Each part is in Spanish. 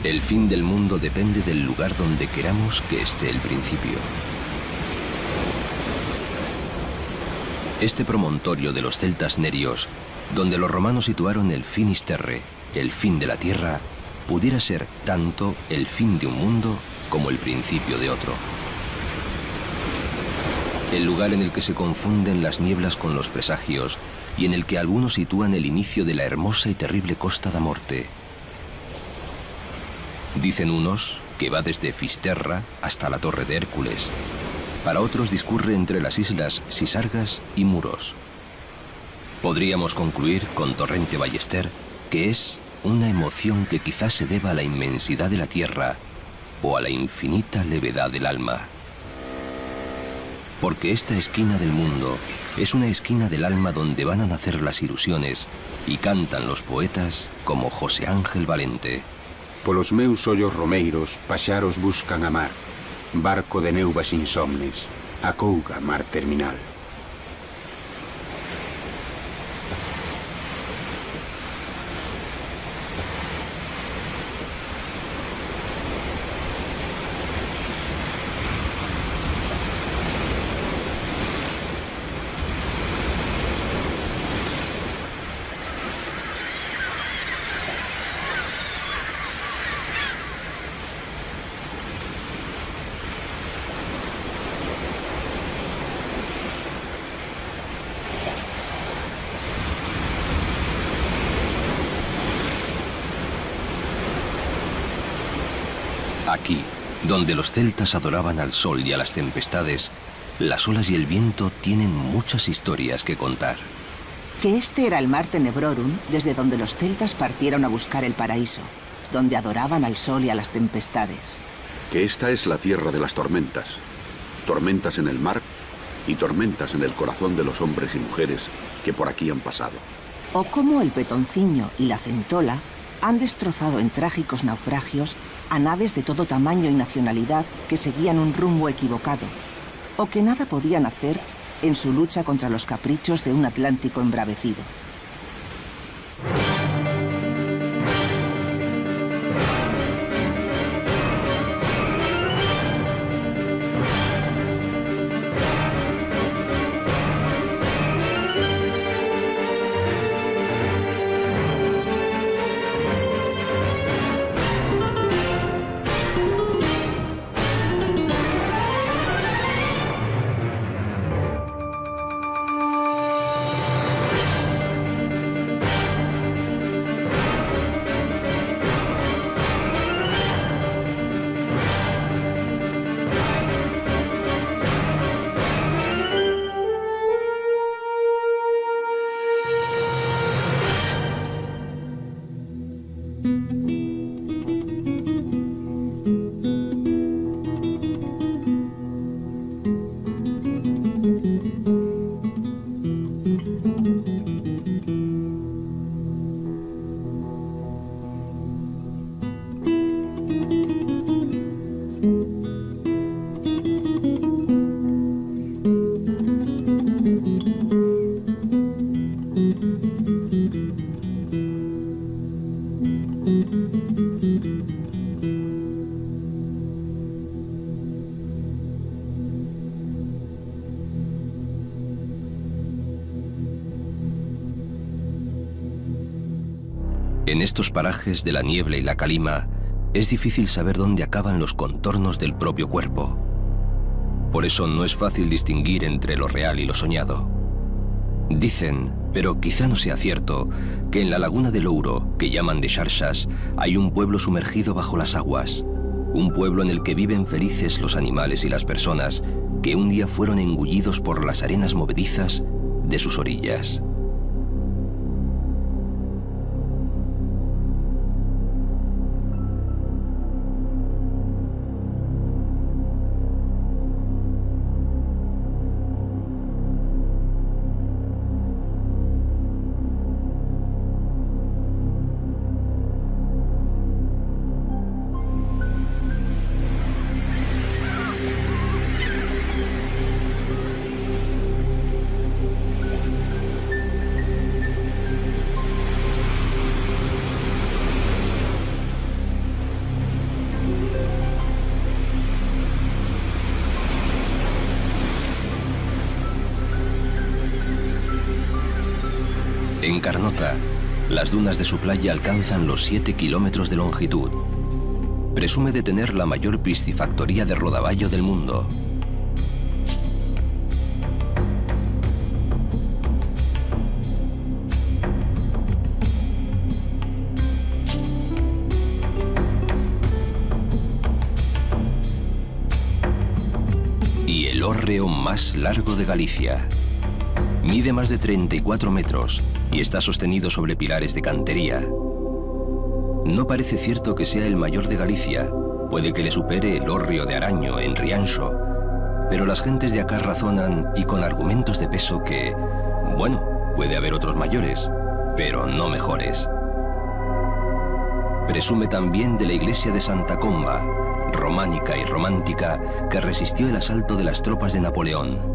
El fin del mundo depende del lugar donde queramos que esté el principio. Este promontorio de los celtas nerios, donde los romanos situaron el finis terrae, el fin de la tierra, pudiera ser tanto el fin de un mundo como el principio de otro. El lugar en el que se confunden las nieblas con los presagios y en el que algunos sitúan el inicio de la hermosa y terrible Costa da Morte. Dicen unos que va desde Fisterra hasta la Torre de Hércules. Para otros discurre entre las islas Sisargas y Muros. Podríamos concluir con Torrente Ballester que es una emoción que quizás se deba a la inmensidad de la tierra o a la infinita levedad del alma. Porque esta esquina del mundo es una esquina del alma donde van a nacer las ilusiones y cantan los poetas como José Ángel Valente. Polos meus ollos romeiros, paxaros buscan a mar, barco de neuvas insomnes, acouga mar terminal. Aquí, donde los celtas adoraban al sol y a las tempestades, las olas y el viento tienen muchas historias que contar. Que este era el Mar Tenebrorum, desde donde los celtas partieron a buscar el paraíso, donde adoraban al sol y a las tempestades. Que esta es la tierra de las tormentas. Tormentas en el mar y tormentas en el corazón de los hombres y mujeres que por aquí han pasado. O cómo el Petonciño y la Centola han destrozado en trágicos naufragios a naves de todo tamaño y nacionalidad que seguían un rumbo equivocado, o que nada podían hacer en su lucha contra los caprichos de un Atlántico embravecido. En estos parajes de la niebla y la calima, es difícil saber dónde acaban los contornos del propio cuerpo. Por eso no es fácil distinguir entre lo real y lo soñado. Dicen, pero quizá no sea cierto, que en la laguna del Ouro, que llaman de Xarxas, hay un pueblo sumergido bajo las aguas. Un pueblo en el que viven felices los animales y las personas, que un día fueron engullidos por las arenas movedizas de sus orillas. En Carnota, las dunas de su playa alcanzan los 7 kilómetros de longitud. Presume de tener la mayor piscifactoría de rodaballo del mundo. Y el hórreo más largo de Galicia. Mide más de 34 metros y está sostenido sobre pilares de cantería. No parece cierto que sea el mayor de Galicia, puede que le supere el hórreo de Araño en Rianxo, pero las gentes de acá razonan y con argumentos de peso que, bueno, puede haber otros mayores, pero no mejores. Presume también de la iglesia de Santa Comba, románica y romántica, que resistió el asalto de las tropas de Napoleón.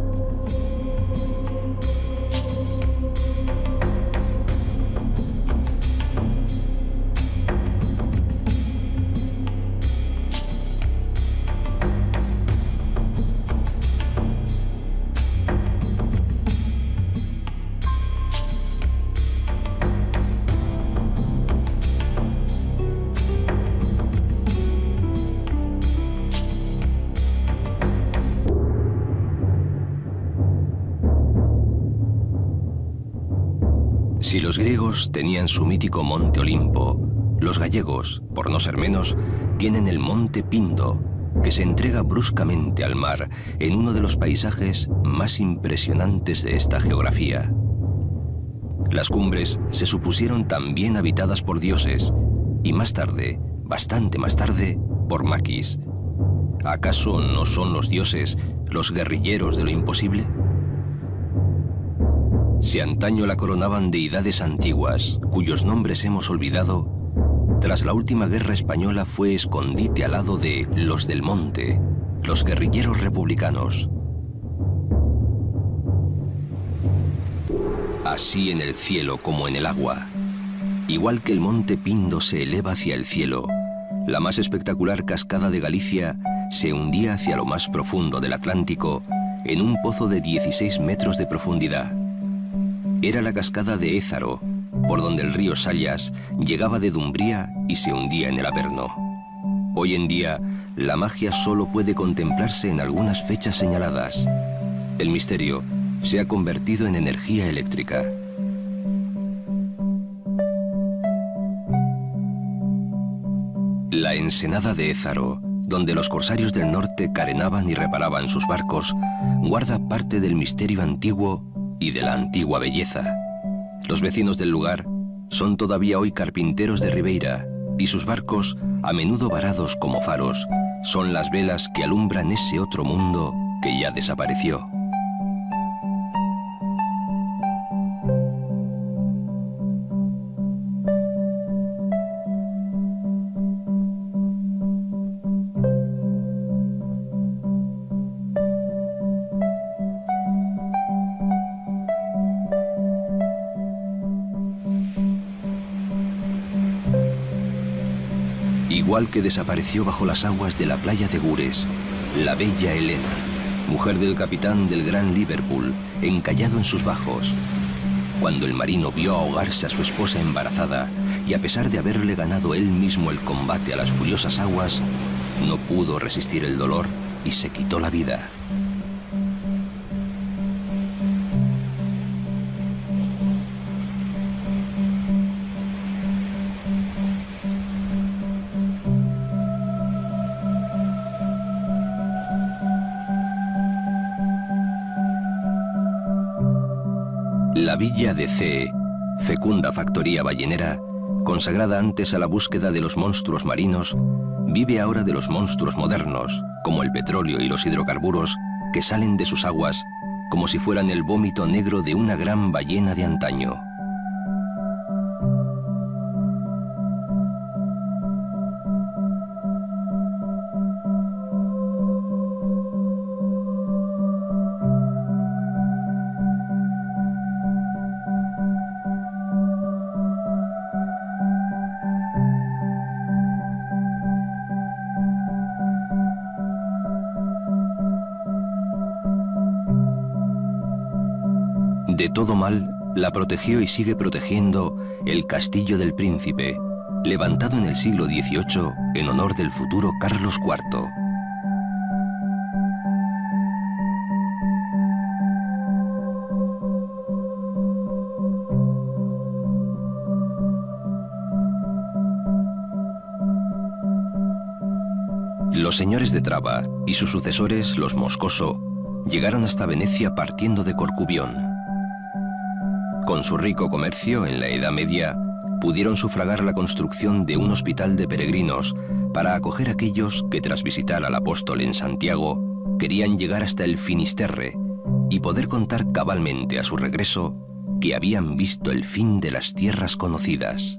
Si los griegos tenían su mítico monte Olimpo, los gallegos, por no ser menos, tienen el monte Pindo, que se entrega bruscamente al mar en uno de los paisajes más impresionantes de esta geografía. Las cumbres se supusieron también habitadas por dioses, y más tarde, bastante más tarde, por maquis. ¿Acaso no son los dioses los guerrilleros de lo imposible? Si antaño la coronaban deidades antiguas, cuyos nombres hemos olvidado, tras la última guerra española fue escondite al lado de los del monte, los guerrilleros republicanos. Así en el cielo como en el agua, igual que el monte Pindo se eleva hacia el cielo, la más espectacular cascada de Galicia se hundía hacia lo más profundo del Atlántico en un pozo de 16 metros de profundidad. Era la cascada de Ézaro, por donde el río Sallas llegaba de Dumbría y se hundía en el Averno. Hoy en día, la magia solo puede contemplarse en algunas fechas señaladas. El misterio se ha convertido en energía eléctrica. La ensenada de Ézaro, donde los corsarios del norte carenaban y reparaban sus barcos, guarda parte del misterio antiguo y de la antigua belleza. Los vecinos del lugar son todavía hoy carpinteros de Ribeira y sus barcos, a menudo varados como faros, son las velas que alumbran ese otro mundo que ya desapareció. Igual que desapareció bajo las aguas de la playa de Gures, la bella Helena, mujer del capitán del Gran Liverpool, encallado en sus bajos. Cuando el marino vio ahogarse a su esposa embarazada, y a pesar de haberle ganado él mismo el combate a las furiosas aguas, no pudo resistir el dolor y se quitó la vida. La villa de Cee, fecunda factoría ballenera, consagrada antes a la búsqueda de los monstruos marinos, vive ahora de los monstruos modernos, como el petróleo y los hidrocarburos, que salen de sus aguas como si fueran el vómito negro de una gran ballena de antaño. De todo mal la protegió y sigue protegiendo el Castillo del Príncipe, levantado en el siglo XVIII en honor del futuro Carlos IV. Los señores de Traba y sus sucesores, los Moscoso, llegaron hasta Venecia partiendo de Corcubión. Con su rico comercio en la Edad Media, pudieron sufragar la construcción de un hospital de peregrinos para acoger a aquellos que tras visitar al apóstol en Santiago querían llegar hasta el Finisterre y poder contar cabalmente a su regreso que habían visto el fin de las tierras conocidas.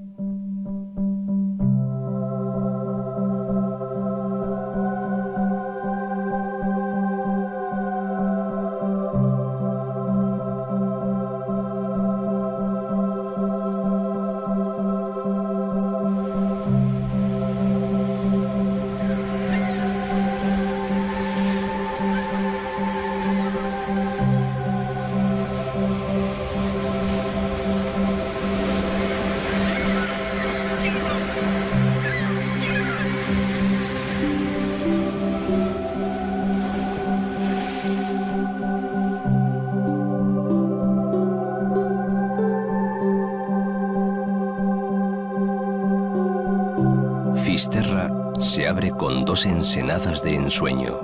Fisterra se abre con 2 ensenadas de ensueño.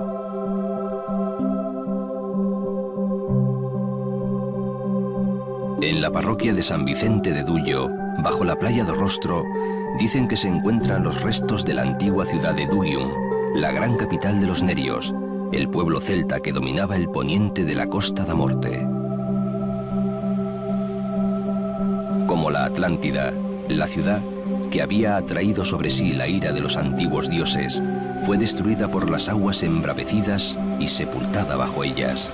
En la parroquia de San Vicente de Duyo, bajo la playa de Rostro, dicen que se encuentran los restos de la antigua ciudad de Dugium, la gran capital de los Nerios, el pueblo celta que dominaba el poniente de la Costa da Morte. Como la Atlántida, la ciudad, que había atraído sobre sí la ira de los antiguos dioses, fue destruida por las aguas embravecidas y sepultada bajo ellas.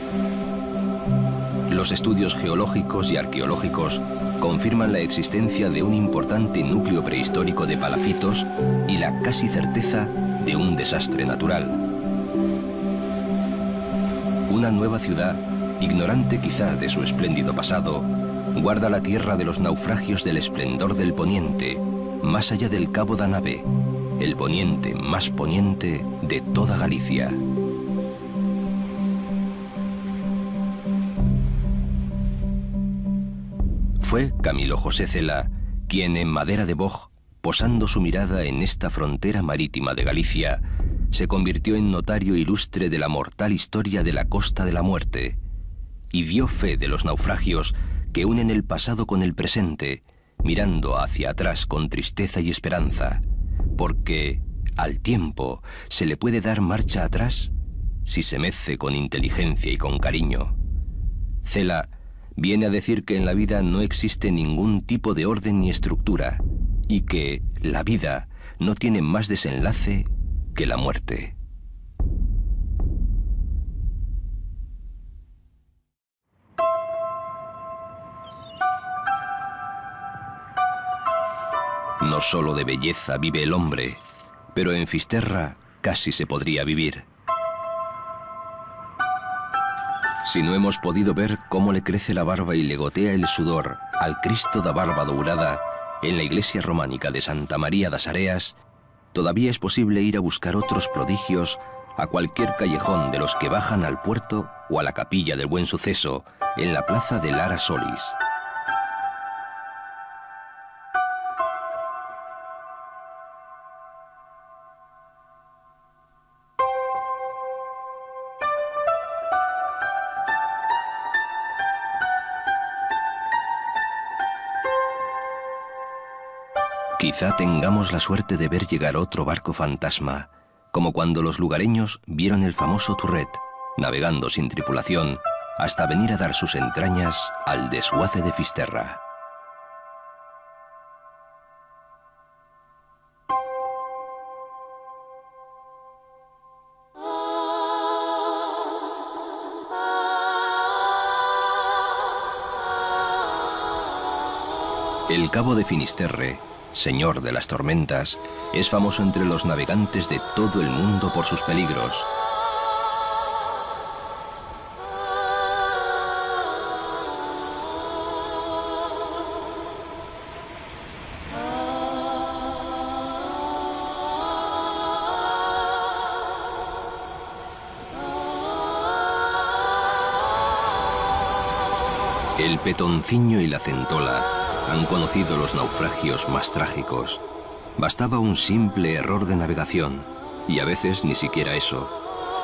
Los estudios geológicos y arqueológicos confirman la existencia de un importante núcleo prehistórico de palafitos y la casi certeza de un desastre natural. Una nueva ciudad, ignorante quizá de su espléndido pasado, guarda la tierra de los naufragios del esplendor del poniente, más allá del Cabo da Nave, el poniente más poniente de toda Galicia. Fue Camilo José Cela quien en Madera de Boj, posando su mirada en esta frontera marítima de Galicia, se convirtió en notario ilustre de la mortal historia de la Costa de la Muerte y dio fe de los naufragios que unen el pasado con el presente, mirando hacia atrás con tristeza y esperanza, porque al tiempo se le puede dar marcha atrás si se mece con inteligencia y con cariño. Cela viene a decir que en la vida no existe ningún tipo de orden ni estructura y que la vida no tiene más desenlace que la muerte. No solo de belleza vive el hombre, pero en Fisterra casi se podría vivir. Si no hemos podido ver cómo le crece la barba y le gotea el sudor al Cristo da Barba Dourada en la iglesia románica de Santa María das Areas, todavía es posible ir a buscar otros prodigios a cualquier callejón de los que bajan al puerto o a la capilla del Buen Suceso en la plaza de Lara Solis. Quizá tengamos la suerte de ver llegar otro barco fantasma, como cuando los lugareños vieron el famoso Turret, navegando sin tripulación, hasta venir a dar sus entrañas al desguace de Fisterra. El cabo de Finisterre, señor de las tormentas, es famoso entre los navegantes de todo el mundo por sus peligros. El Petoncinho y la Centola han conocido los naufragios más trágicos. Bastaba un simple error de navegación, y a veces ni siquiera eso.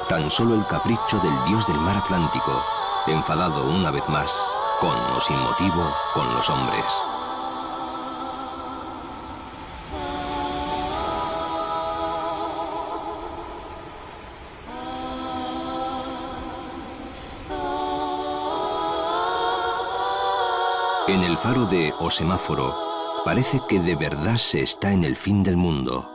Tan solo el capricho del dios del mar Atlántico, enfadado una vez más, con o sin motivo, con los hombres. En el faro de O Semáforo, parece que de verdad se está en el fin del mundo.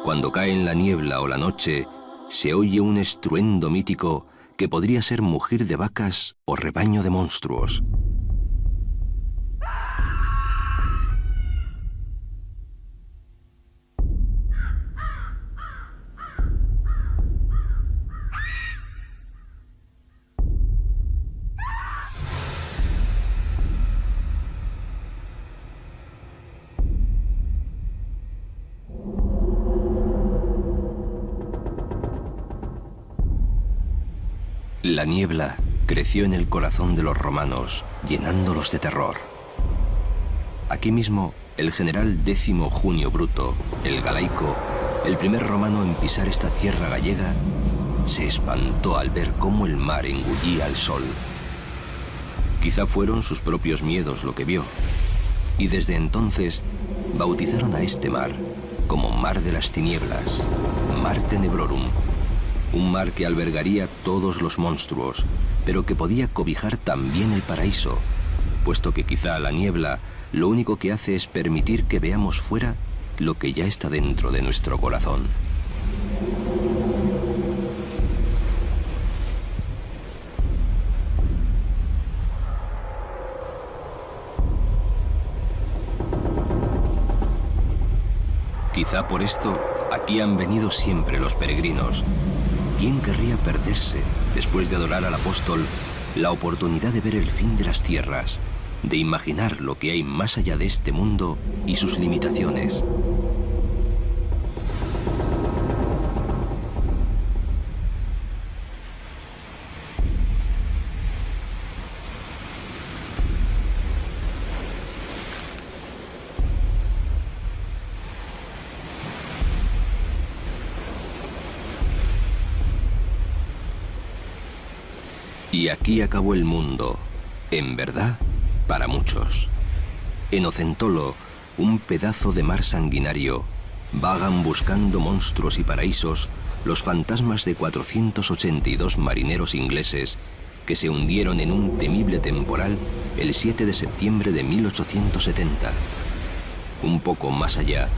Cuando cae en la niebla o la noche, se oye un estruendo mítico que podría ser mugir de vacas o rebaño de monstruos. La niebla creció en el corazón de los romanos, llenándolos de terror. Aquí mismo, el general Décimo Junio Bruto, el Galaico, el primer romano en pisar esta tierra gallega, se espantó al ver cómo el mar engullía al sol. Quizá fueron sus propios miedos lo que vio, y desde entonces bautizaron a este mar como Mar de las Tinieblas, Mar Tenebrorum. Un mar que albergaría todos los monstruos, pero que podía cobijar también el paraíso, puesto que quizá la niebla lo único que hace es permitir que veamos fuera lo que ya está dentro de nuestro corazón. Quizá por esto aquí han venido siempre los peregrinos. ¿Quién querría perderse, después de adorar al apóstol, la oportunidad de ver el fin de las tierras, de imaginar lo que hay más allá de este mundo y sus limitaciones? Y aquí acabó el mundo, en verdad, para muchos. En Ocentolo, un pedazo de mar sanguinario, vagan buscando monstruos y paraísos los fantasmas de 482 marineros ingleses que se hundieron en un temible temporal el 7 de septiembre de 1870. Un poco más allá,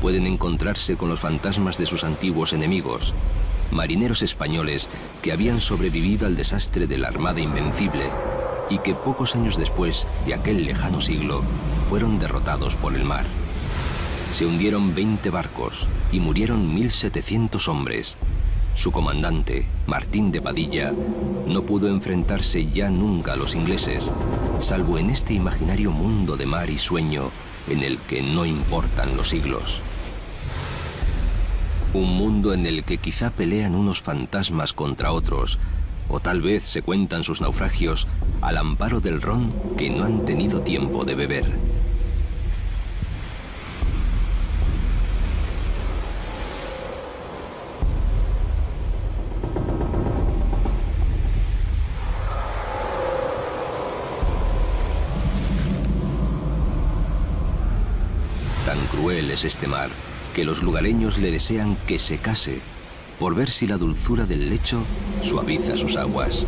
pueden encontrarse con los fantasmas de sus antiguos enemigos, marineros españoles que habían sobrevivido al desastre de la Armada Invencible y que pocos años después de aquel lejano siglo fueron derrotados por el mar. Se hundieron 20 barcos y murieron 1.700 hombres. Su comandante, Martín de Padilla, no pudo enfrentarse ya nunca a los ingleses, salvo en este imaginario mundo de mar y sueño en el que no importan los siglos. Un mundo en el que quizá pelean unos fantasmas contra otros, o tal vez se cuentan sus naufragios al amparo del ron que no han tenido tiempo de beber. Tan cruel es este mar que los lugareños le desean que se case, por ver si la dulzura del lecho suaviza sus aguas.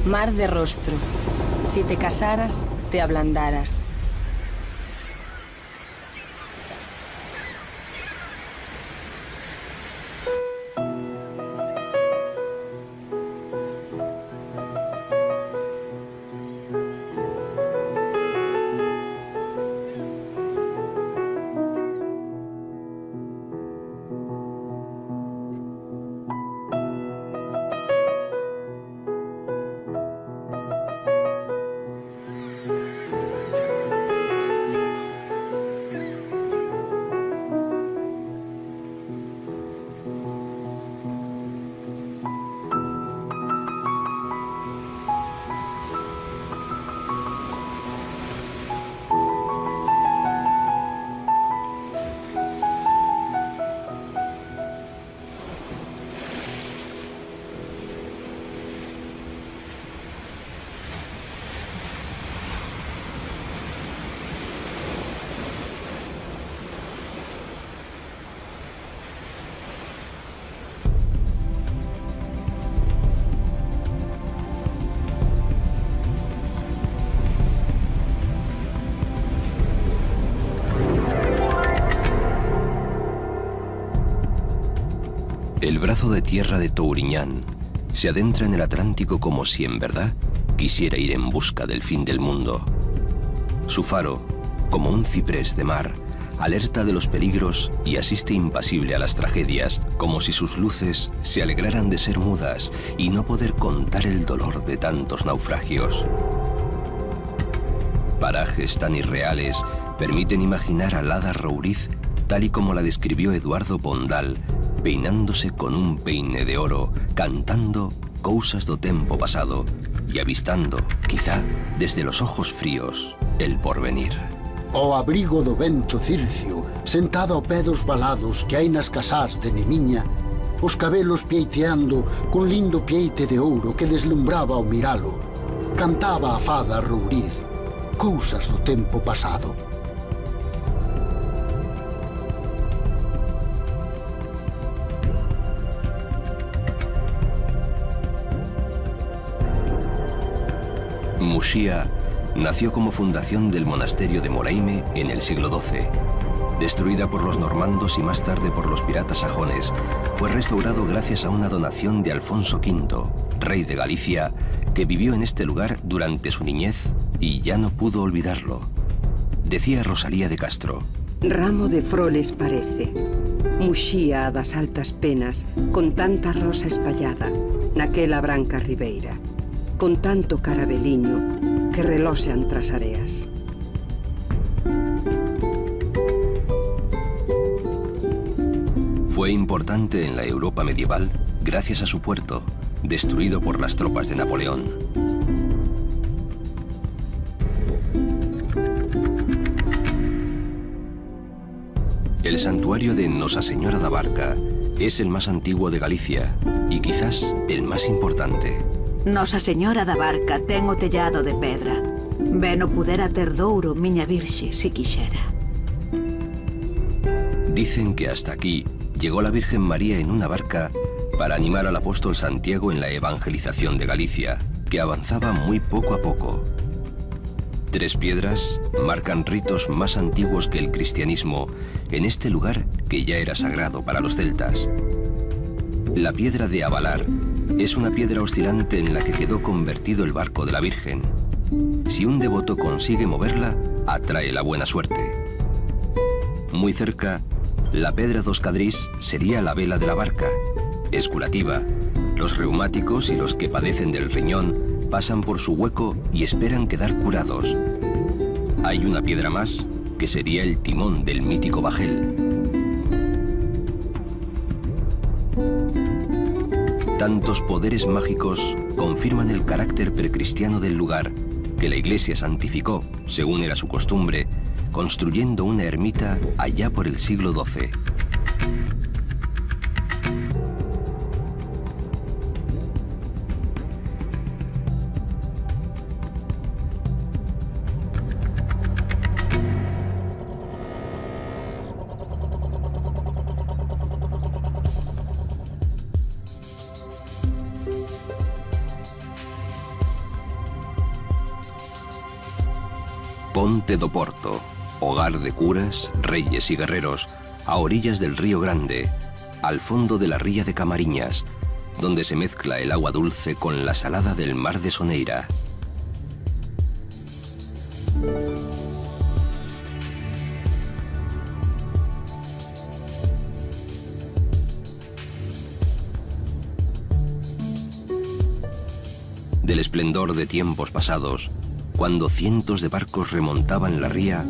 Mar de rostro, si te casaras, te ablandaras. El brazo de tierra de Touriñán se adentra en el Atlántico como si en verdad quisiera ir en busca del fin del mundo. Su faro, como un ciprés de mar, alerta de los peligros y asiste impasible a las tragedias, como si sus luces se alegraran de ser mudas y no poder contar el dolor de tantos naufragios. Parajes tan irreales permiten imaginar a l'hada Rouriz tal y como la describió Eduardo Pondal, peinándose con un peine de oro, cantando cousas do tempo pasado y avistando, quizá desde los ojos fríos, el porvenir. Ao abrigo do vento circio, sentado ao pé dos valados que hai nas casás de Nemiña, os cabelos pieiteando con lindo pieite de ouro que deslumbraba ao miralo, cantaba a fada Rouriz, cousas do tempo pasado. Muxía nació como fundación del monasterio de Moraime en el siglo XII. Destruida por los normandos y más tarde por los piratas sajones, fue restaurado gracias a una donación de Alfonso V, rey de Galicia, que vivió en este lugar durante su niñez y ya no pudo olvidarlo. Decía Rosalía de Castro: Ramo de froles parece, Muxía das altas penas, con tanta rosa espallada, naquela branca ribeira, con tanto carabeliño que reloxean tras areas. Fue importante en la Europa medieval gracias a su puerto, destruido por las tropas de Napoleón. El santuario de Nosa Señora da Barca es el más antiguo de Galicia y quizás el más importante. Nosa Señora da Barca ten o tellado de pedra. Ben o pudera ter douro, miña virxe, si quixera. Dicen que hasta aquí llegó la Virgen María en una barca para animar al apóstol Santiago en la evangelización de Galicia, que avanzaba muy poco a poco. 3 piedras marcan ritos más antiguos que el cristianismo en este lugar que ya era sagrado para los celtas. La piedra de Avalar es una piedra oscilante en la que quedó convertido el barco de la Virgen. Si un devoto consigue moverla, atrae la buena suerte. Muy cerca, la pedra dos Cadrís sería la vela de la barca. Es curativa. Los reumáticos y los que padecen del riñón pasan por su hueco y esperan quedar curados. Hay una piedra más, que sería el timón del mítico bajel. Tantos poderes mágicos confirman el carácter precristiano del lugar, que la Iglesia santificó, según era su costumbre, construyendo una ermita allá por el siglo XII. Ponte do Porto, hogar de curas, reyes y guerreros, a orillas del Río Grande, al fondo de la ría de Camariñas, donde se mezcla el agua dulce con la salada del mar de Soneira. Del esplendor de tiempos pasados, cuando cientos de barcos remontaban la ría,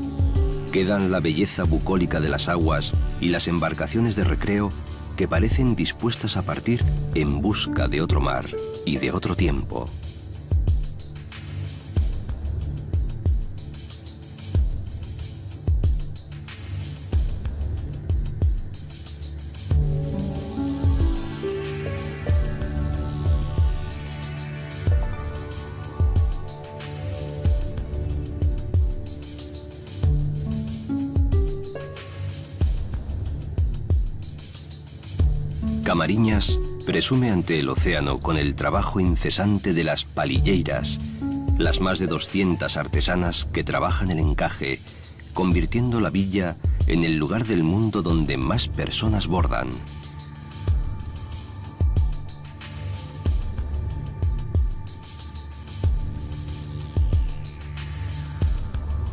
quedan la belleza bucólica de las aguas y las embarcaciones de recreo que parecen dispuestas a partir en busca de otro mar y de otro tiempo. Camariñas presume ante el océano con el trabajo incesante de las palilleiras, las más de 200 artesanas que trabajan el encaje, convirtiendo la villa en el lugar del mundo donde más personas bordan.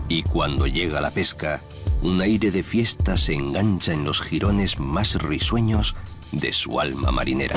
Y cuando llega la pesca, un aire de fiesta se engancha en los jirones más risueños de su alma marinera.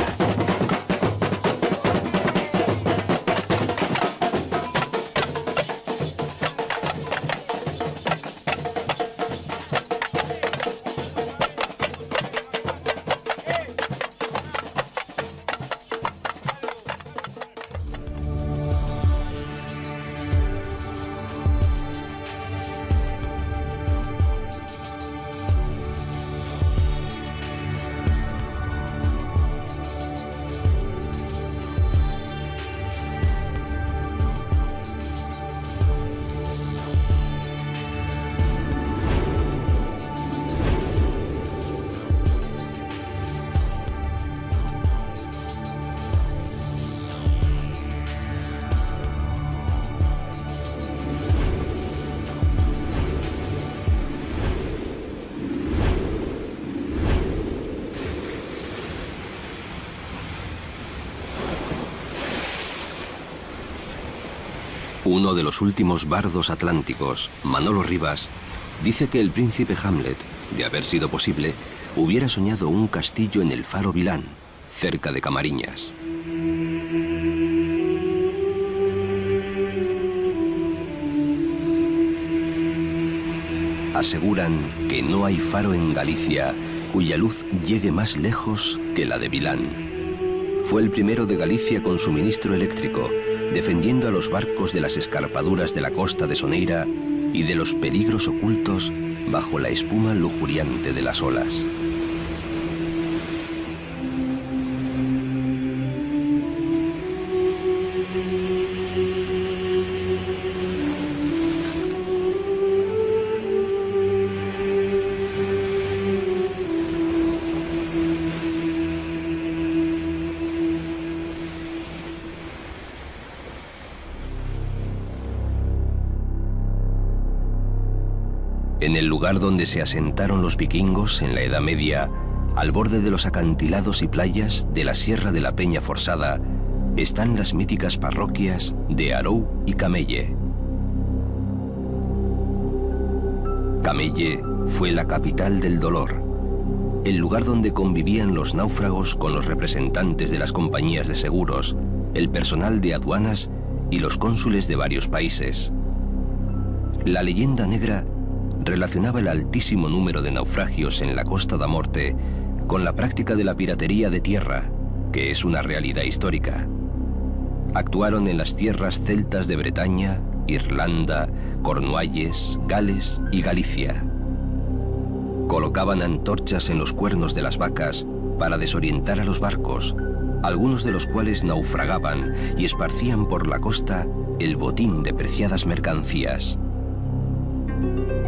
Uno de los últimos bardos atlánticos, Manolo Rivas, dice que el príncipe Hamlet, de haber sido posible, hubiera soñado un castillo en el faro Vilán, cerca de Camariñas. Aseguran que no hay faro en Galicia cuya luz llegue más lejos que la de Vilán. Fue el primero de Galicia con suministro eléctrico, defendiendo a los barcos de las escarpaduras de la costa de Soneira y de los peligros ocultos bajo la espuma lujuriante de las olas. En el lugar donde se asentaron los vikingos en la Edad Media, al borde de los acantilados y playas de la Sierra de la Peña Forzada, están las míticas parroquias de Arou y Camelle. Camelle fue la capital del dolor, el lugar donde convivían los náufragos con los representantes de las compañías de seguros, el personal de aduanas y los cónsules de varios países. La leyenda negra relacionaba el altísimo número de naufragios en la Costa da Morte con la práctica de la piratería de tierra, que es una realidad histórica. Actuaron en las tierras celtas de Bretaña, Irlanda, Cornualles, Gales y Galicia. Colocaban antorchas en los cuernos de las vacas para desorientar a los barcos, algunos de los cuales naufragaban y esparcían por la costa el botín de preciadas mercancías.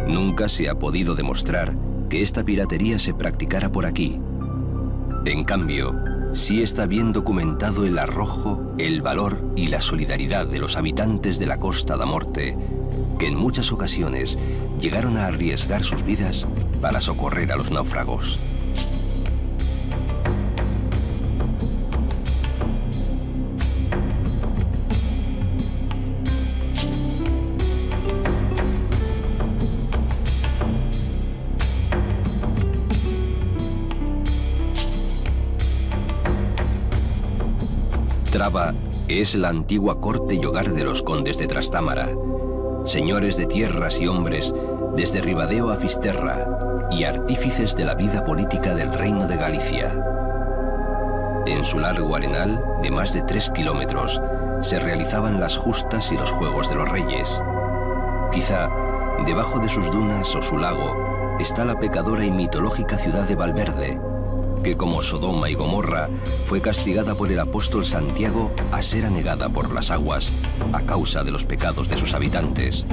Nunca se ha podido demostrar que esta piratería se practicara por aquí. En cambio, sí está bien documentado el arrojo, el valor y la solidaridad de los habitantes de la Costa da Morte, que en muchas ocasiones llegaron a arriesgar sus vidas para socorrer a los náufragos. Traba es la antigua corte y hogar de los condes de Trastámara, señores de tierras y hombres desde Ribadeo a Fisterra y artífices de la vida política del Reino de Galicia. En su largo arenal, de más de 3 kilómetros, se realizaban las justas y los juegos de los reyes. Quizá, debajo de sus dunas o su lago, está la pecadora y mitológica ciudad de Valverde, que como Sodoma y Gomorra fue castigada por el apóstol Santiago a ser anegada por las aguas a causa de los pecados de sus habitantes.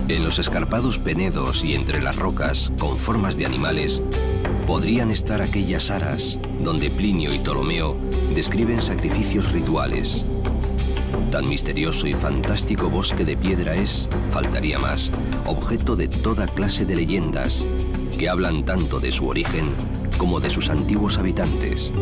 En los escarpados penedos y entre las rocas, con formas de animales, podrían estar aquellas aras donde Plinio y Ptolomeo describen sacrificios rituales. Tan misterioso y fantástico bosque de piedra es, faltaría más, objeto de toda clase de leyendas que hablan tanto de su origen como de sus antiguos habitantes.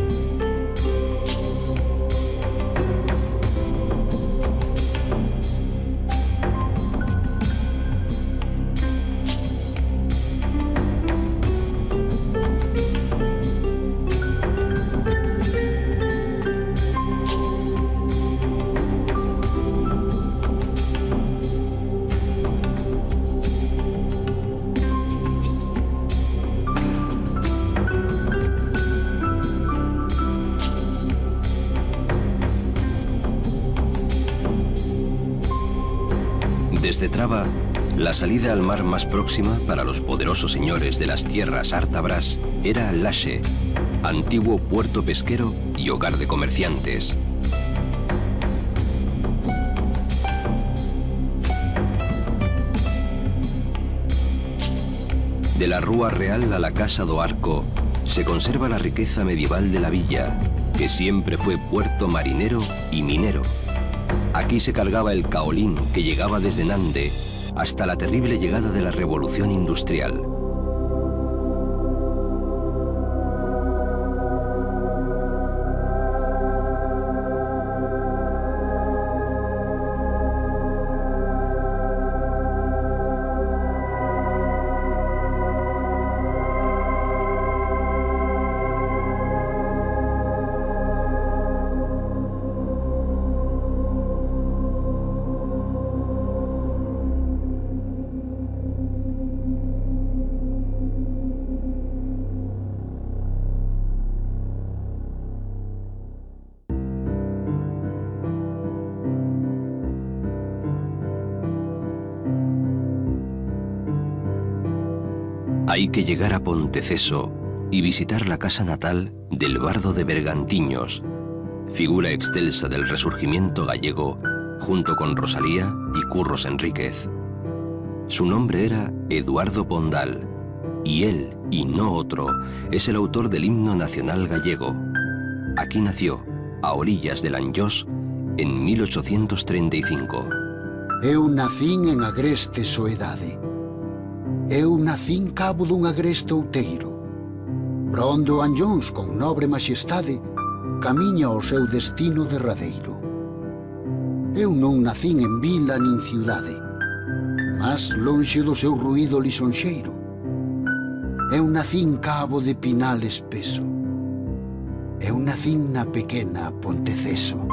Desde Traba, la salida al mar más próxima para los poderosos señores de las tierras ártabras era Lashe, antiguo puerto pesquero y hogar de comerciantes. De la Rúa Real a la Casa do Arco se conserva la riqueza medieval de la villa, que siempre fue puerto marinero y minero. Aquí se cargaba el caolín que llegaba desde Nande hasta la terrible llegada de la Revolución Industrial. Hay que llegar a Ponteceso y visitar la casa natal del bardo de Bergantiños, figura excelsa del resurgimiento gallego, junto con Rosalía y Curros Enríquez. Su nombre era Eduardo Pondal, y él, y no otro, es el autor del himno nacional gallego. Aquí nació, a orillas del Anllós, en 1835. Eu nacín en agreste soedade. Eu nacín cabo dun agreste outeiro. Para onde o Anllóns, con nobre maxestade, camiña ao seu destino derradeiro. Eu non nacín en vila nin ciudade, mas lonxe do seu ruído lisonxeiro. Eu nacín cabo de pinal espeso. Eu nacín na pequena Ponteceso.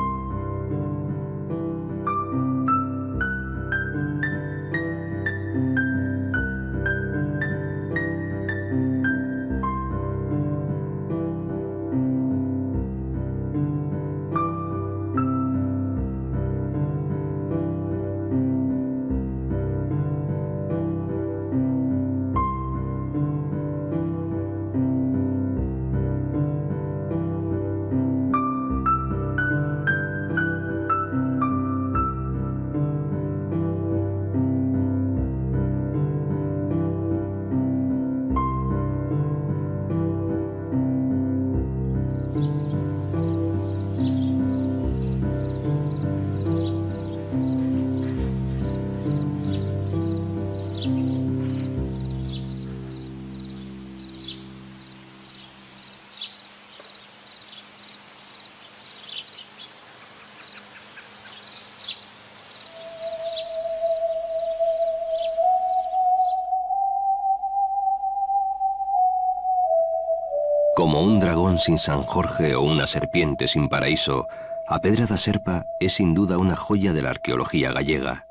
Como un dragón sin San Jorge o una serpiente sin paraíso, a Pedra da Serpa es sin duda una joya de la arqueología gallega.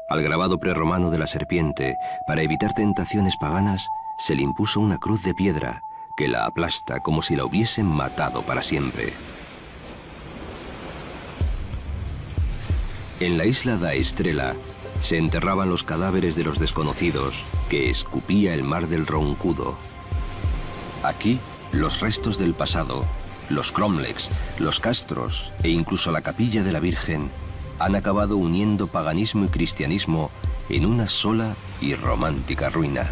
Al grabado prerromano de la serpiente, para evitar tentaciones paganas, se le impuso una cruz de piedra que la aplasta como si la hubiesen matado para siempre. En la isla da Estrela se enterraban los cadáveres de los desconocidos que escupía el mar del Roncudo. Aquí, los restos del pasado, los cromlechs, los castros e incluso la capilla de la Virgen han acabado uniendo paganismo y cristianismo en una sola y romántica ruina.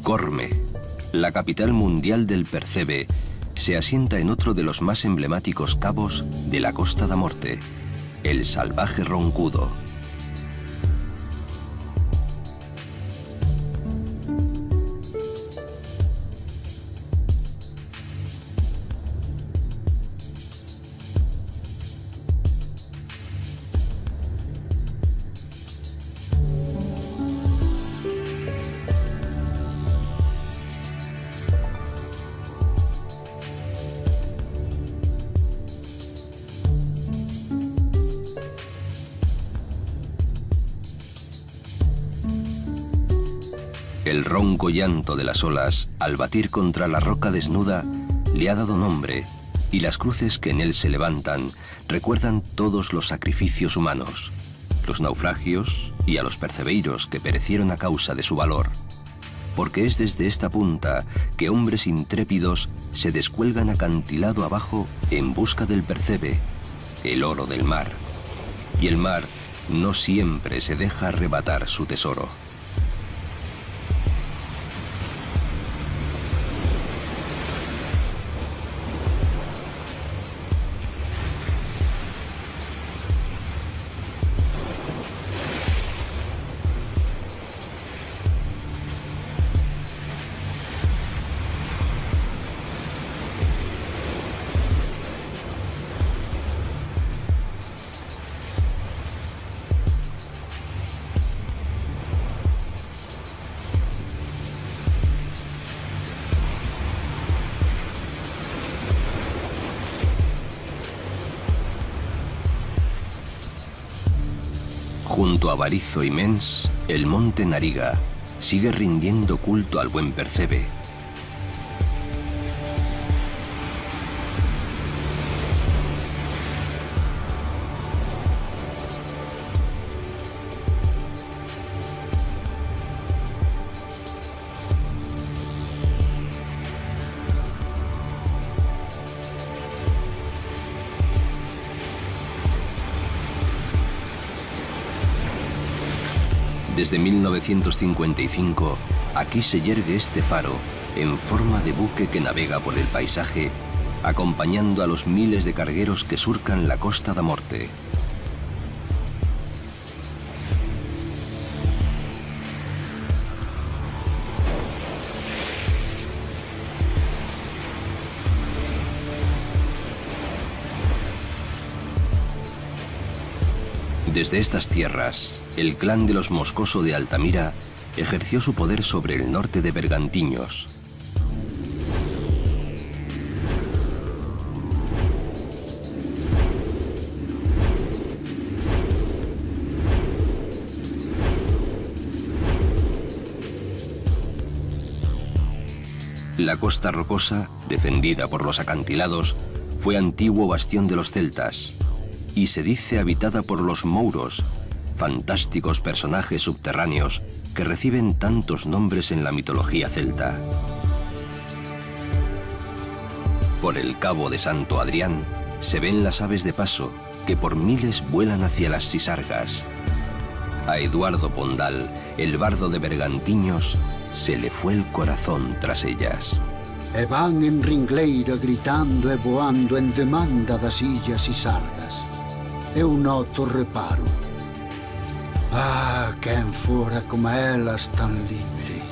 Gorme, la capital mundial del percebe, se asienta en otro de los más emblemáticos cabos de la Costa da Morte, el Salvaje Roncudo. El ronco llanto de las olas, al batir contra la roca desnuda, le ha dado nombre, y las cruces que en él se levantan recuerdan todos los sacrificios humanos, los naufragios y a los percebeiros que perecieron a causa de su valor. Porque es desde esta punta que hombres intrépidos se descuelgan acantilado abajo en busca del percebe, el oro del mar. Y el mar no siempre se deja arrebatar su tesoro. Junto a Barizo y Mens, el monte Nariga sigue rindiendo culto al buen percebe. Desde 1955, aquí se yergue este faro en forma de buque que navega por el paisaje, acompañando a los miles de cargueros que surcan la Costa da Morte. Desde estas tierras, el clan de los Moscoso de Altamira ejerció su poder sobre el norte de Bergantiños. La costa rocosa, defendida por los acantilados, fue antiguo bastión de los celtas y se dice habitada por los mouros, fantásticos personajes subterráneos que reciben tantos nombres en la mitología celta. Por el cabo de Santo Adrián se ven las aves de paso que por miles vuelan hacia las Sisargas. A Eduardo Pondal, el bardo de Bergantiños, se le fue el corazón tras ellas. E van en ringleira gritando e voando en demanda das illas Sisargas. Eu noto reparo. Ah, quen fora como elas tan libre.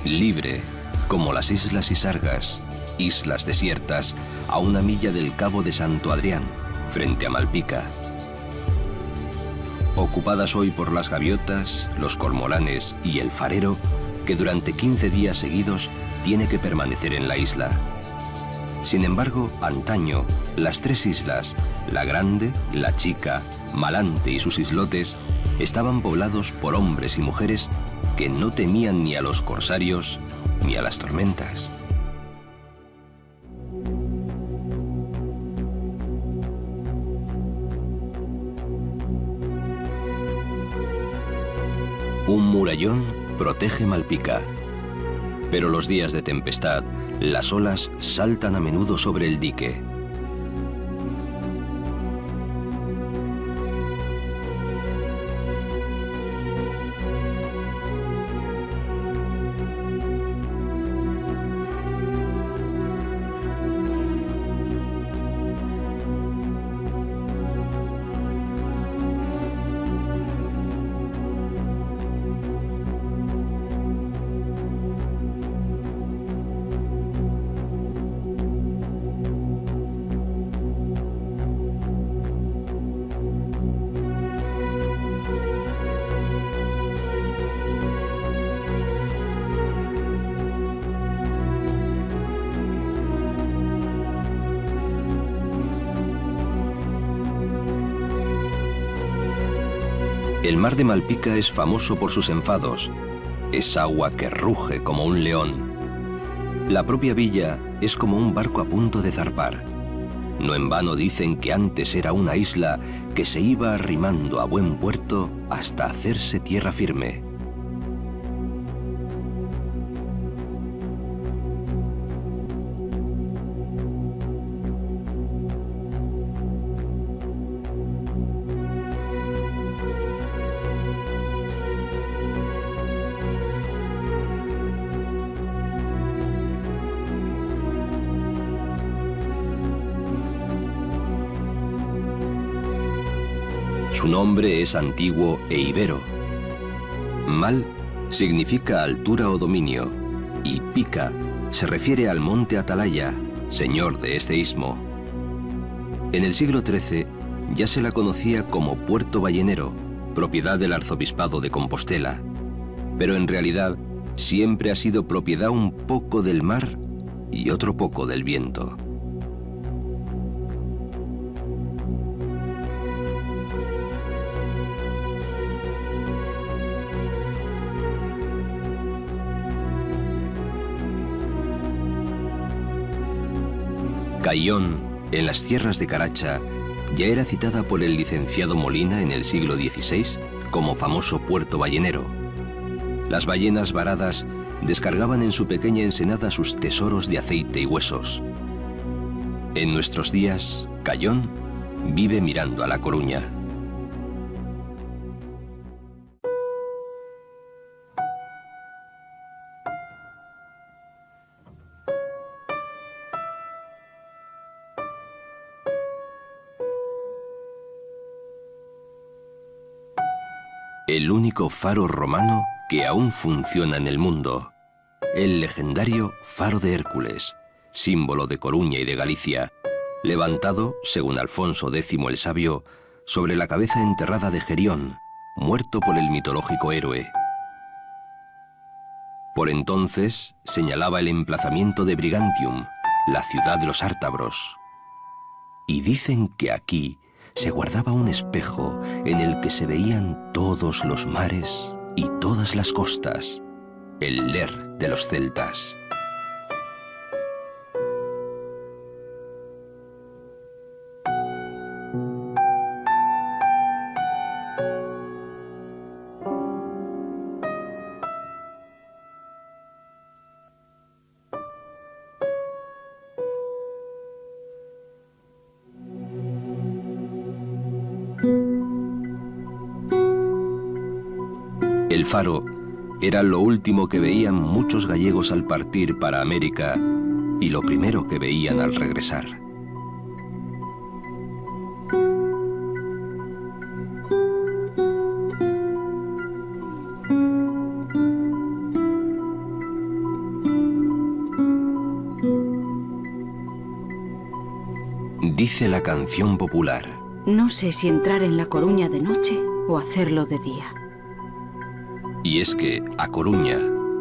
Libre, como las islas Sisargas, islas desiertas a una milla del cabo de Santo Adrián, frente a Malpica. Ocupadas hoy por las gaviotas, los cormoranes y el farero, que durante 15 días seguidos tiene que permanecer en la isla. Sin embargo, antaño, las tres islas, la Grande, la Chica, Malante y sus islotes, estaban poblados por hombres y mujeres que no temían ni a los corsarios ni a las tormentas. Un murallón protege Malpica, pero los días de tempestad, las olas saltan a menudo sobre el dique. El mar de Malpica es famoso por sus enfados. Es agua que ruge como un león. La propia villa es como un barco a punto de zarpar. No en vano dicen que antes era una isla que se iba arrimando a buen puerto hasta hacerse tierra firme. Su nombre es antiguo e ibero. Mal significa altura o dominio, y Pica se refiere al monte Atalaya, señor de este istmo. En el siglo XIII ya se la conocía como Puerto Ballenero, propiedad del arzobispado de Compostela, pero en realidad siempre ha sido propiedad un poco del mar y otro poco del viento. Caión, en las tierras de Caracha, ya era citada por el licenciado Molina en el siglo XVI como famoso puerto ballenero. Las ballenas varadas descargaban en su pequeña ensenada sus tesoros de aceite y huesos. En nuestros días, Caión vive mirando a La Coruña. El único faro romano que aún funciona en el mundo, el legendario Faro de Hércules, símbolo de Coruña y de Galicia, levantado, según Alfonso X el Sabio, sobre la cabeza enterrada de Gerión, muerto por el mitológico héroe. Por entonces señalaba el emplazamiento de Brigantium, la ciudad de los Ártabros. Y dicen que aquí se guardaba un espejo en el que se veían todos los mares y todas las costas, el Ler de los celtas. El faro era lo último que veían muchos gallegos al partir para América y lo primero que veían al regresar. Dice la canción popular: no sé si entrar en La Coruña de noche o hacerlo de día. Y es que A Coruña,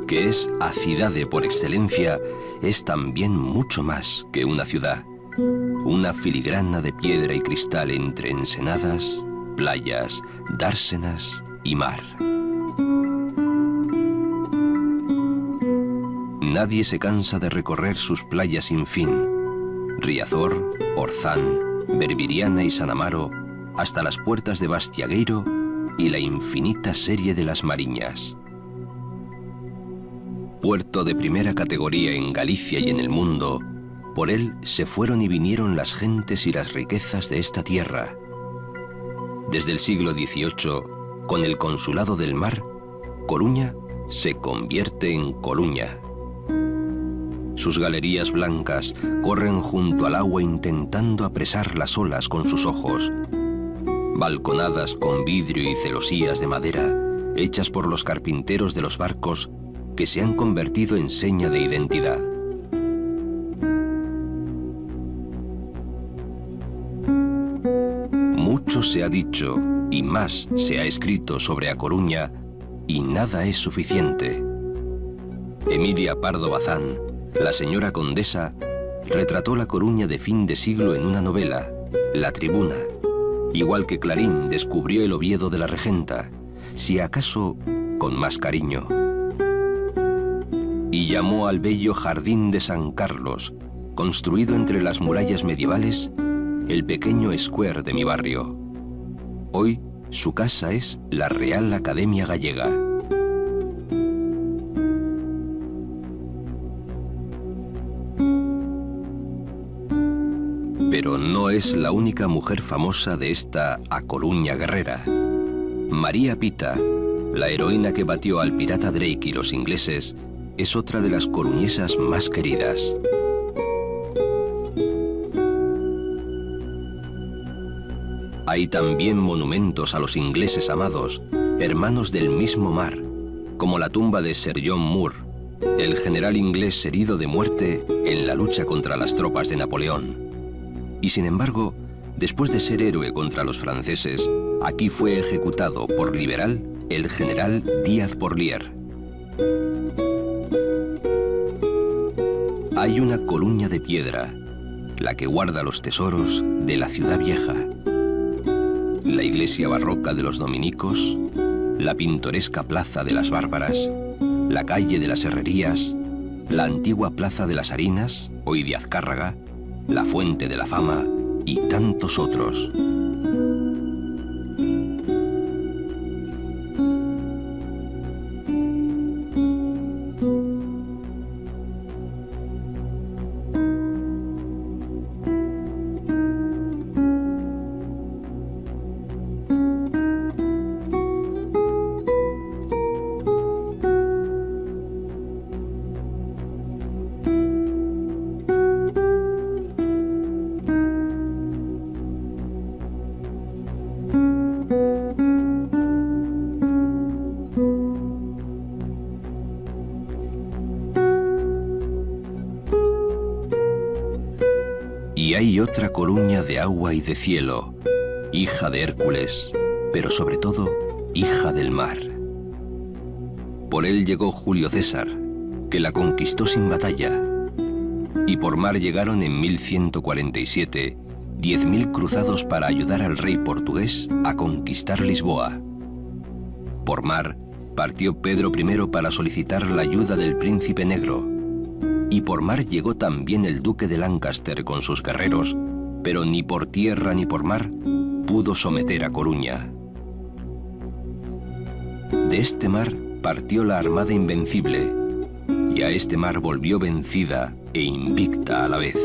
que es a cidade por excelencia, es también mucho más que una ciudad. Una filigrana de piedra y cristal entre ensenadas, playas, dársenas y mar. Nadie se cansa de recorrer sus playas sin fin. Riazor, Orzán, Berbiriana y San Amaro, hasta las puertas de Bastiagueiro y la infinita serie de las Mariñas. Puerto de primera categoría en Galicia y en el mundo, por él se fueron y vinieron las gentes y las riquezas de esta tierra. Desde el siglo XVIII, con el Consulado del Mar, Coruña se convierte en Coruña. Sus galerías blancas corren junto al agua intentando apresar las olas con sus ojos. Balconadas con vidrio y celosías de madera, hechas por los carpinteros de los barcos que se han convertido en seña de identidad. Mucho se ha dicho y más se ha escrito sobre A Coruña y nada es suficiente. Emilia Pardo Bazán, la señora condesa, retrató La Coruña de fin de siglo en una novela, La Tribuna, igual que Clarín descubrió el Oviedo de la Regenta, si acaso con más cariño. Y llamó al bello Jardín de San Carlos, construido entre las murallas medievales, el pequeño square de mi barrio. Hoy su casa es la Real Academia Gallega. Pero no es la única mujer famosa de esta A Coruña guerrera. María Pita, la heroína que batió al pirata Drake y los ingleses, es otra de las coruñesas más queridas. Hay también monumentos a los ingleses amados, hermanos del mismo mar, como la tumba de Sir John Moore, el general inglés herido de muerte en la lucha contra las tropas de Napoleón. Y sin embargo, después de ser héroe contra los franceses, aquí fue ejecutado por liberal el general Díaz Porlier. Hay una Coruña de piedra, la que guarda los tesoros de la ciudad vieja. La iglesia barroca de los dominicos, la pintoresca plaza de las Bárbaras, la calle de las Herrerías, la antigua plaza de las Harinas, hoy de Azcárraga, la Fuente de la Fama y tantos otros. Y hay otra Coruña de agua y de cielo, hija de Hércules, pero sobre todo, hija del mar. Por él llegó Julio César, que la conquistó sin batalla, y por mar llegaron en 1147 10.000 cruzados para ayudar al rey portugués a conquistar Lisboa. Por mar partió Pedro I para solicitar la ayuda del Príncipe Negro, y por mar llegó también el duque de Lancaster con sus guerreros, pero ni por tierra ni por mar pudo someter a Coruña. De este mar partió la armada invencible, y a este mar volvió vencida e invicta a la vez.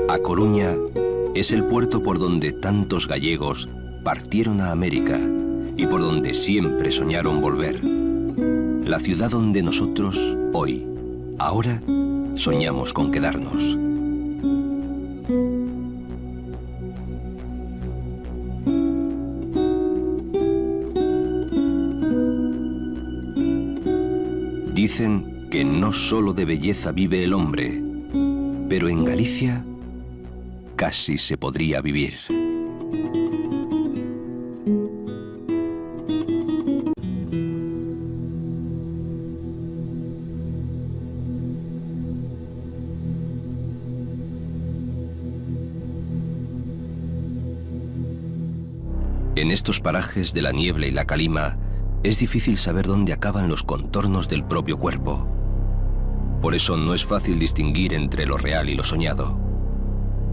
A Coruña es el puerto por donde tantos gallegos partieron a América y por donde siempre soñaron volver. La ciudad donde nosotros, hoy, ahora, soñamos con quedarnos. Dicen que no solo de belleza vive el hombre, pero en Galicia casi se podría vivir. En estos parajes de la Niebla y la Calima es difícil saber dónde acaban los contornos del propio cuerpo. Por eso no es fácil distinguir entre lo real y lo soñado.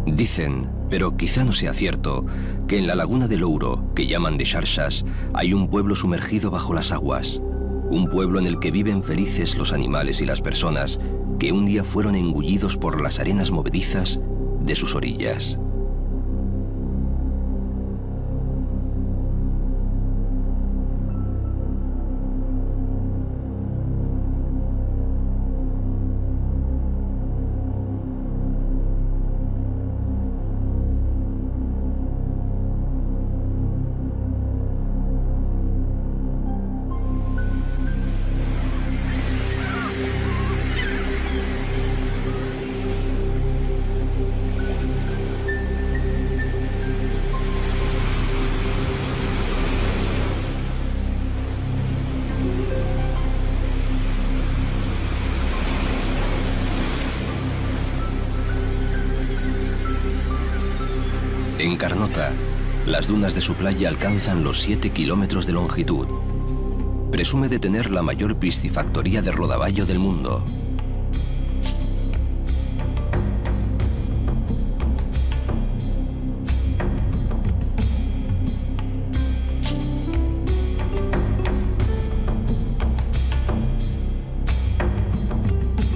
Dicen, pero quizá no sea cierto, que en la laguna del Ouro, que llaman de Xarxas, hay un pueblo sumergido bajo las aguas. Un pueblo en el que viven felices los animales y las personas que un día fueron engullidos por las arenas movedizas de sus orillas. En Carnota, las dunas de su playa alcanzan los 7 kilómetros de longitud. Presume de tener la mayor piscifactoría de rodaballo del mundo.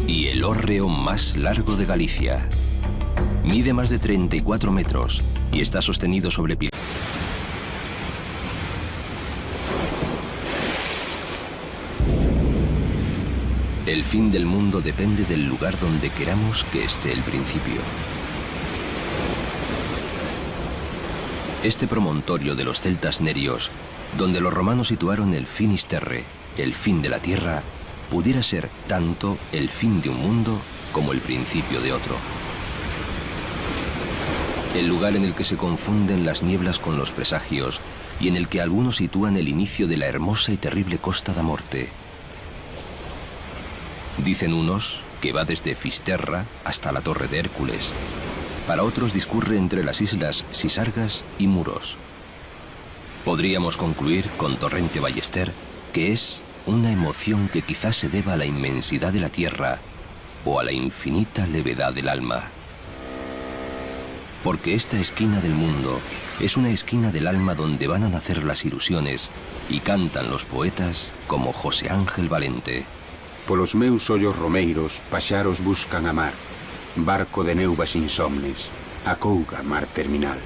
Y el hórreo más largo de Galicia. Mide más de 34 metros y está sostenido sobre pilares. El fin del mundo depende del lugar donde queramos que esté el principio. Este promontorio de los celtas nerios, donde los romanos situaron el Finisterre, el fin de la tierra, pudiera ser tanto el fin de un mundo como el principio de otro. El lugar en el que se confunden las nieblas con los presagios y en el que algunos sitúan el inicio de la hermosa y terrible Costa da Morte. Dicen unos que va desde Fisterra hasta la Torre de Hércules. Para otros discurre entre las islas Sisargas y Muros. Podríamos concluir con Torrente Ballester que es una emoción que quizás se deba a la inmensidad de la tierra o a la infinita levedad del alma. Porque esta esquina del mundo es una esquina del alma donde van a nacer las ilusiones y cantan los poetas como José Ángel Valente. Polos meus ollos romeiros, paxaros buscan a mar, barco de neubas insomnes, acouga mar terminal.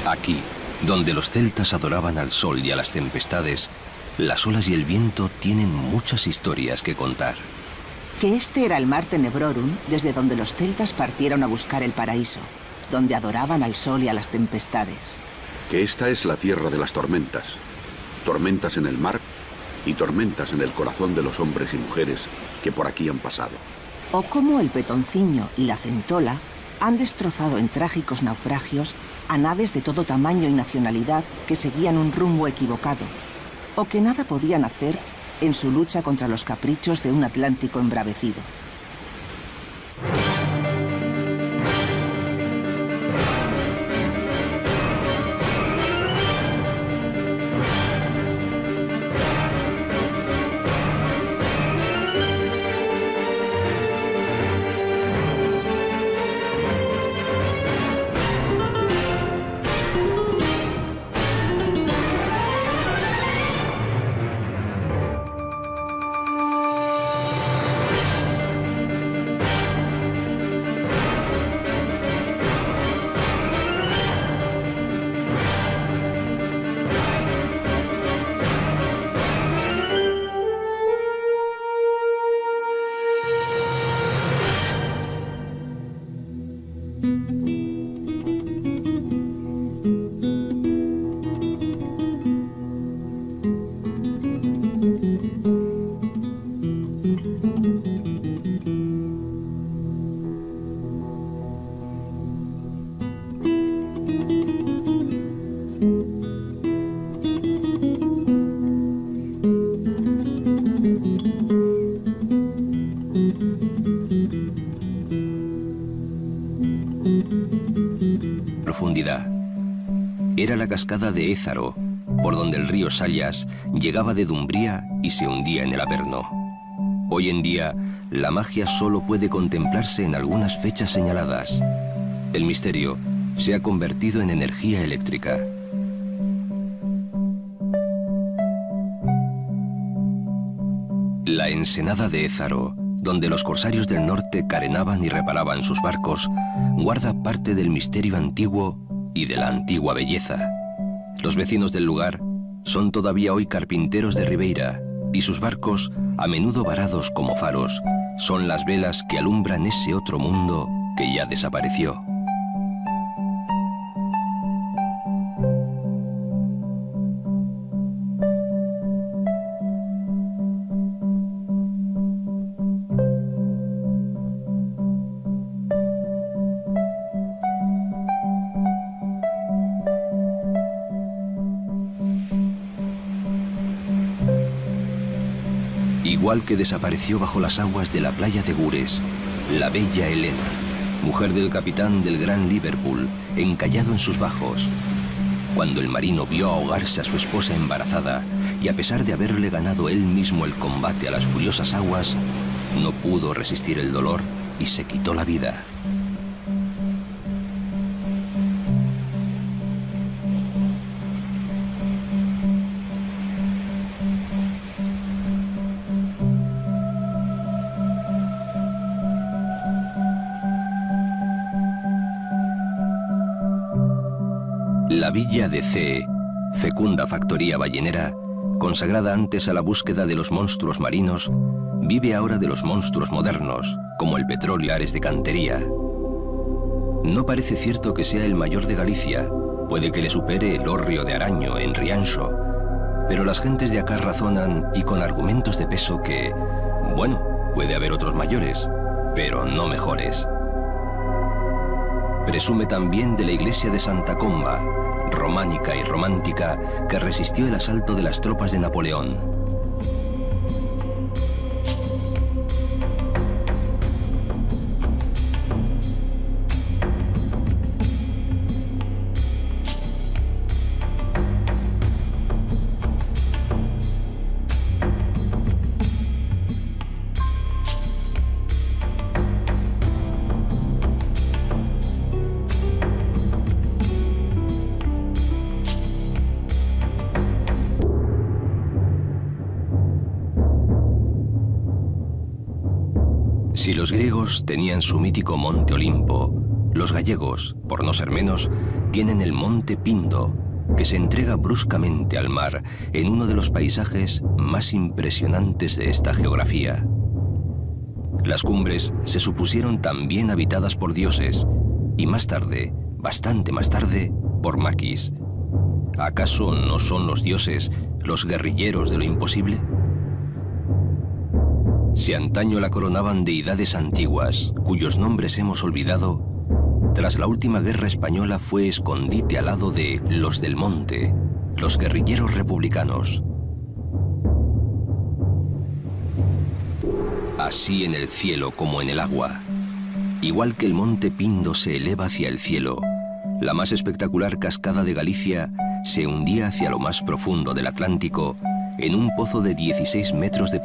Aquí, donde los celtas adoraban al sol y a las tempestades, las olas y el viento tienen muchas historias que contar. Que este era el Mar Tenebrorum, desde donde los celtas partieron a buscar el paraíso, donde adoraban al sol y a las tempestades. Que esta es la tierra de las tormentas. Tormentas en el mar y tormentas en el corazón de los hombres y mujeres que por aquí han pasado. O cómo el Petonciño y la Centola han destrozado en trágicos naufragios a naves de todo tamaño y nacionalidad que seguían un rumbo equivocado, o que nada podían hacer en su lucha contra los caprichos de un Atlántico embravecido. Profundidad. Era la cascada de Ézaro, por donde el río Sayas llegaba de Dumbría y se hundía en el Averno. Hoy en día, la magia solo puede contemplarse en algunas fechas señaladas. El misterio se ha convertido en energía eléctrica. La ensenada de Ézaro, donde los corsarios del norte carenaban y reparaban sus barcos, guarda parte del misterio antiguo y de la antigua belleza. Los vecinos del lugar son todavía hoy carpinteros de Ribeira, y sus barcos, a menudo varados como faros, son las velas que alumbran ese otro mundo que ya desapareció. Igual que desapareció bajo las aguas de la playa de Gures, la bella Helena, mujer del capitán del Gran Liverpool, encallado en sus bajos. Cuando el marino vio ahogarse a su esposa embarazada, y a pesar de haberle ganado él mismo el combate a las furiosas aguas, no pudo resistir el dolor y se quitó la vida. La villa de Cee, fecunda factoría ballenera, consagrada antes a la búsqueda de los monstruos marinos, vive ahora de los monstruos modernos, como el petróleo y ares de cantería. No parece cierto que sea el mayor de Galicia, puede que le supere el hórreo de Araño en Rianxo, pero las gentes de acá razonan, y con argumentos de peso, que, bueno, puede haber otros mayores, pero no mejores. Presume también de la iglesia de Santa Comba, románica y romántica, que resistió el asalto de las tropas de Napoleón. Si los griegos tenían su mítico monte Olimpo, los gallegos, por no ser menos, tienen el monte Pindo, que se entrega bruscamente al mar en uno de los paisajes más impresionantes de esta geografía. Las cumbres se supusieron también habitadas por dioses, y más tarde, bastante más tarde, por maquis. ¿Acaso no son los dioses los guerrilleros de lo imposible? Si antaño la coronaban deidades antiguas, cuyos nombres hemos olvidado, tras la última guerra española fue escondite al lado de los del monte, los guerrilleros republicanos. Así en el cielo como en el agua, igual que el monte Pindo se eleva hacia el cielo, la más espectacular cascada de Galicia se hundía hacia lo más profundo del Atlántico en un pozo de 16 metros de